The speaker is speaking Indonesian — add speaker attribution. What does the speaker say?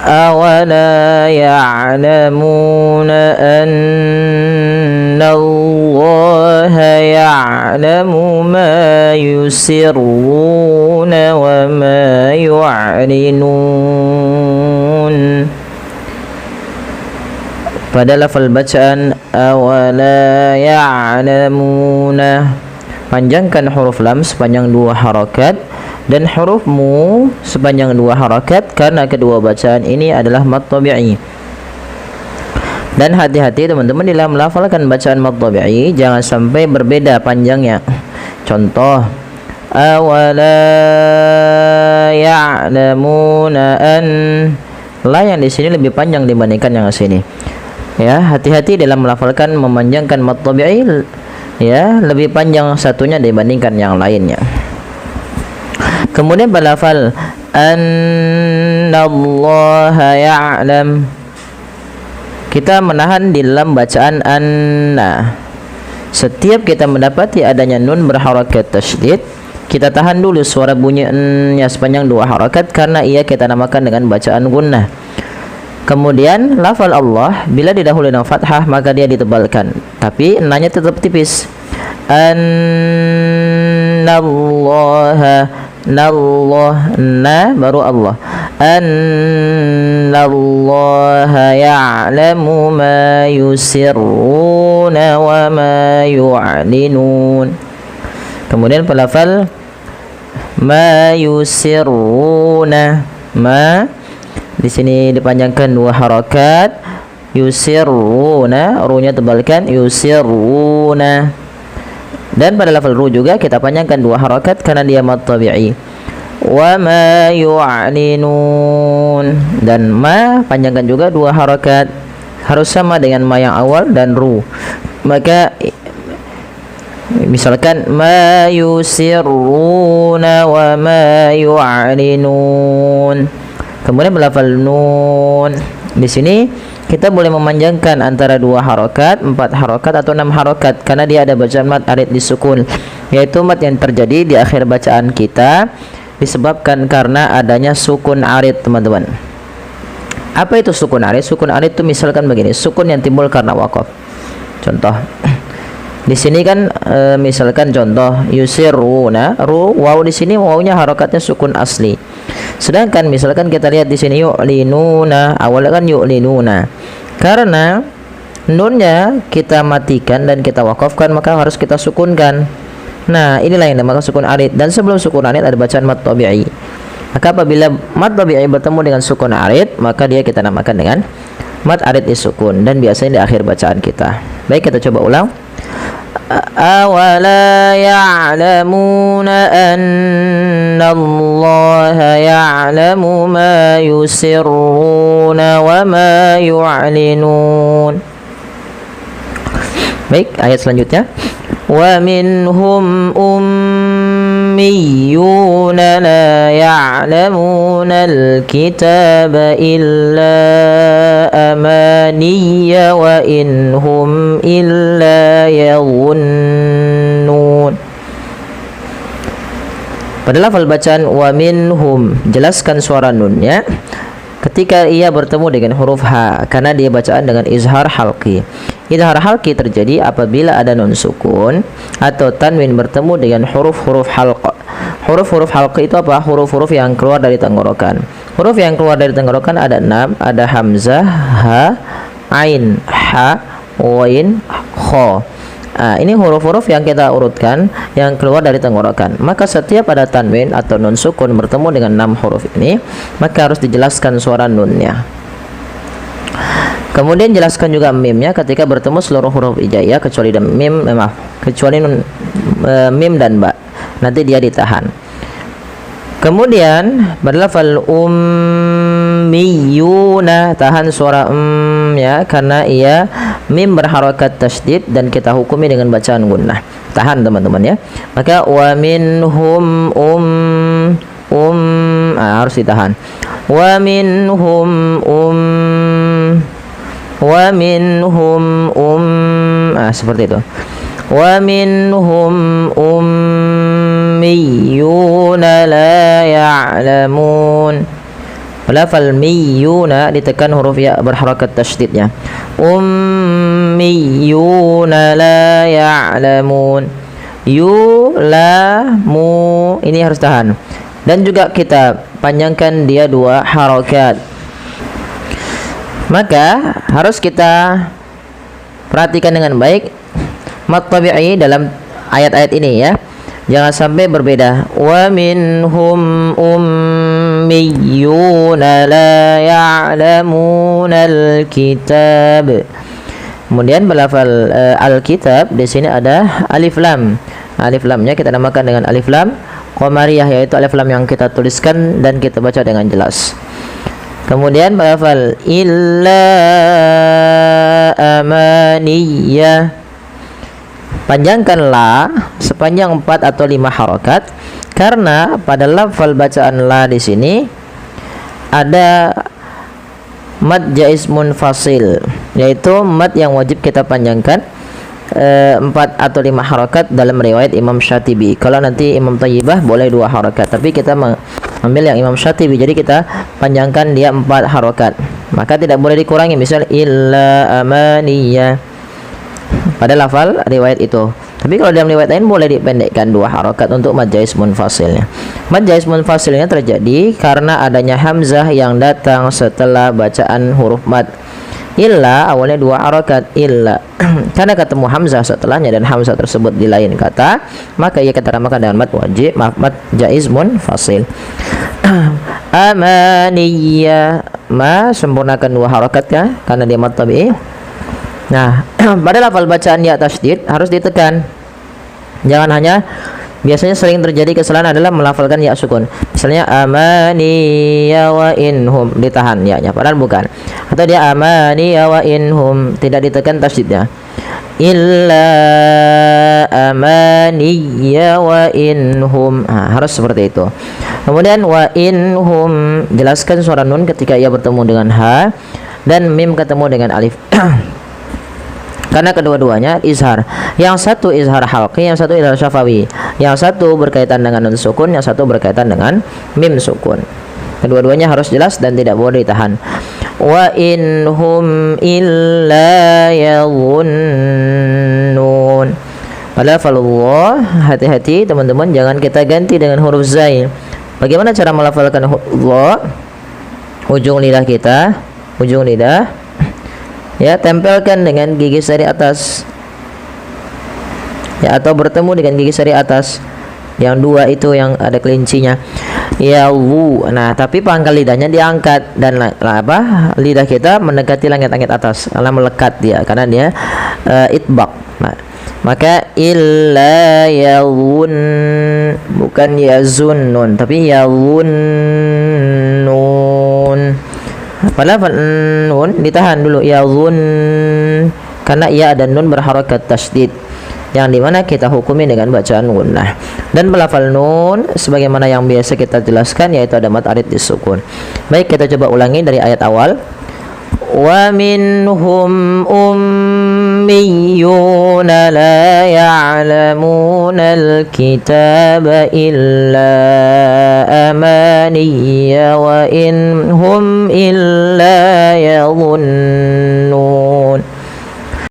Speaker 1: أولا يعلمون أن الله يعلم ما يسرون وما يعلنون. Pada lafal bacaan awala ya'lamuna, panjangkan huruf lam sepanjang 2 harakat dan huruf mu sepanjang 2 harakat karena kedua bacaan ini adalah mad tabi'i. Dan hati-hati teman-teman dalam melafalkan bacaan mad tabi'i, jangan sampai berbeda panjangnya. Contoh awala ya'lamuna an, la yang di sini lebih panjang dibandingkan yang di sini. Ya, hati-hati dalam melafalkan memanjangkan mad tabi'i, ya, lebih panjang satunya dibandingkan yang lainnya. Kemudian pada lafal annallaha ya'lam, kita menahan di dalam bacaan anna. Setiap kita mendapati adanya nun berharakat tasydid, kita tahan dulu suara bunyi n-nya sepanjang 2 harakat karena ia kita namakan dengan bacaan gunnah. Kemudian lafal Allah bila didahului dengan fathah maka dia ditebalkan, tapi n-nya tetap tipis. Annallaha, nallah, na baru Allah. Annallaha ya'lamu ma yusirruna wa ma yu'linun. Kemudian pelafal ma yusirruna, ma di sini dipanjangkan 2 harakat, yusirruna, ru-nya tebalkan, yusirruna. Dan pada lafal ru juga kita panjangkan 2 harakat karena dia mad tabi'i. Wa ma yu'linun, dan ma panjangkan juga 2 harakat, harus sama dengan ma yang awal dan ru. Maka misalkan ma yusirruna wa ma yu'linun. Kemudian melafal nun, di sini kita boleh memanjangkan antara 2 harakat, 4 harakat atau 6 harakat karena dia ada bacaan mad arid disukun, yaitu mad yang terjadi di akhir bacaan kita disebabkan karena adanya sukun arid, teman-teman. Apa itu sukun arid? Sukun arid itu misalkan begini, sukun yang timbul karena waqaf. Contoh di sini kan misalkan contoh yusiruna, ru, waw di sini wawnya harakatnya sukun asli. Sedangkan misalkan kita lihat di sini yu'linuna, awalnya kan yu'linuna. Karena nunnya kita matikan dan kita wakafkan maka harus kita sukunkan. Nah, inilah yang dinamakan sukun arid, dan sebelum sukun arid ada bacaan mad tabi'i. Maka apabila mad tabi'i bertemu dengan sukun arid, maka dia kita namakan dengan mad arid disukun, dan biasanya di akhir bacaan kita. Baik, kita coba ulang. Awala ya'lamuna annallaha ya'lamu ma yusirruna wa ma yu'linun. Baik, ayat selanjutnya. Wa minhum ummiyuna la ya'lamuna al-kitaba illa amaniya wa inhum illa yadhunnun. Pada lafal bacaan wa minhum, jelaskan suara nunnya ketika ia bertemu dengan huruf H karena dia bacaan dengan izhar halqi. Izhar halqi terjadi apabila ada nun sukun atau tanwin bertemu dengan huruf-huruf halq. Huruf-huruf halq itu apa? Huruf-huruf yang keluar dari tenggorokan. Huruf yang keluar dari tenggorokan ada 6, ada hamzah, ha, ain, ha, wain, kho. Nah, ini huruf-huruf yang kita urutkan yang keluar dari tenggorokan. Maka setiap ada tanwin atau nun sukun bertemu dengan 6 huruf ini, maka harus dijelaskan suara nunnya. Kemudian jelaskan juga mimnya ketika bertemu seluruh huruf hijaiyah kecuali kecuali nun, mim dan ba. Nanti dia ditahan. Kemudian berlafal ummiyuna, tahan suara ya karena ia mim berharakat tasydid dan kita hukumi dengan bacaan gunnah. Tahan teman-teman ya. Maka wa minhum harus ditahan. Wa minhum seperti itu. Wa minhum ummiyuna la ya'lamun. Lafal miyuna ditekan huruf ya berharakat tasydidnya. Ummiyuna la ya'lamun. Yulamu ini harus tahan. Dan juga kita panjangkan dia 2 harakat. Maka harus kita perhatikan dengan baik mad tabi'i dalam ayat-ayat ini ya. Jangan sampai berbeda. Wa minhum ummiyuna la ya'lamunal kitab. Kemudian belafal al-kitab di sini ada alif lam. Alif lamnya kita namakan dengan alif lam qamariyah, yaitu alif lam yang kita tuliskan dan kita baca dengan jelas. Kemudian belafal illa amaniyah. Panjangkan la sepanjang 4 atau 5 harakat, karena pada lafal bacaan la di sini ada mad jaiz munfasil, yaitu mad yang wajib kita panjangkan 4 atau 5 harakat dalam riwayat Imam Syatibi. Kalau nanti Imam Thayyibah boleh 2 harakat, tapi kita mengambil yang Imam Syatibi, jadi kita panjangkan dia 4 harakat. Maka tidak boleh dikurangi, misal illa amaniyah pada lafal riwayat itu. Tapi kalau dalam riwayat lain boleh dipendekkan 2 harakat untuk mad jaiz munfasilnya. Mad jaiz munfasilnya terjadi karena adanya hamzah yang datang setelah bacaan huruf mad. Illa awalnya 2 harakat illa. Karena ketemu hamzah setelahnya dan hamzah tersebut di lain kata, maka ia kita namakan dengan mad wajib, mad jaiz munfasil. Amaniyah, ma sempurnakan 2 harakat ya, karena dia mad tabi'i. Nah, pada lafal bacaan ya tasydid harus ditekan. Jangan hanya, biasanya sering terjadi kesalahan adalah melafalkan ya sukun. Misalnya amaniya wa inhum, ditahan ya-nya padahal bukan. Atau dia amaniya wa inhum, tidak ditekan tasydidnya. Illa amaniya wa inhum. Harus seperti itu. Kemudian wa inhum, jelaskan suara nun ketika ia bertemu dengan ha dan mim ketemu dengan alif. Karena kedua-duanya izhar. Yang satu izhar halqi, yang satu izhar syafawi. Yang satu berkaitan dengan nun sukun, yang satu berkaitan dengan mim sukun. Kedua-duanya harus jelas dan tidak boleh ditahan. Wa inhum illa yadhunnun. Lafalullah, hati-hati teman-teman, jangan kita ganti dengan huruf zai. Bagaimana cara melafalkan Allah? Ujung lidah kita, ujung lidah ya, tempelkan dengan gigi sari atas ya, atau bertemu dengan gigi sari atas yang 2 itu yang ada kelincinya ya wu. Nah, tapi pangkal lidahnya diangkat dan lidah kita mendekati langit-langit atas karena melekat dia, karena dia itbaq. Nah, maka illa yawun, bukan yazunnun tapi yazunnun. Padahal nun ditahan dulu ya zun, karena ia ada nun berharakat tasydid yang dimana kita hukumi dengan bacaan gunnah. Dan melafal nun sebagaimana yang biasa kita jelaskan, yaitu ada mad arid disukun. Baik, kita coba ulangi dari ayat awal. Wa minhum ummiyuna la ya'lamunal kitaba illa amaniya wa inhum illa yadhunnun.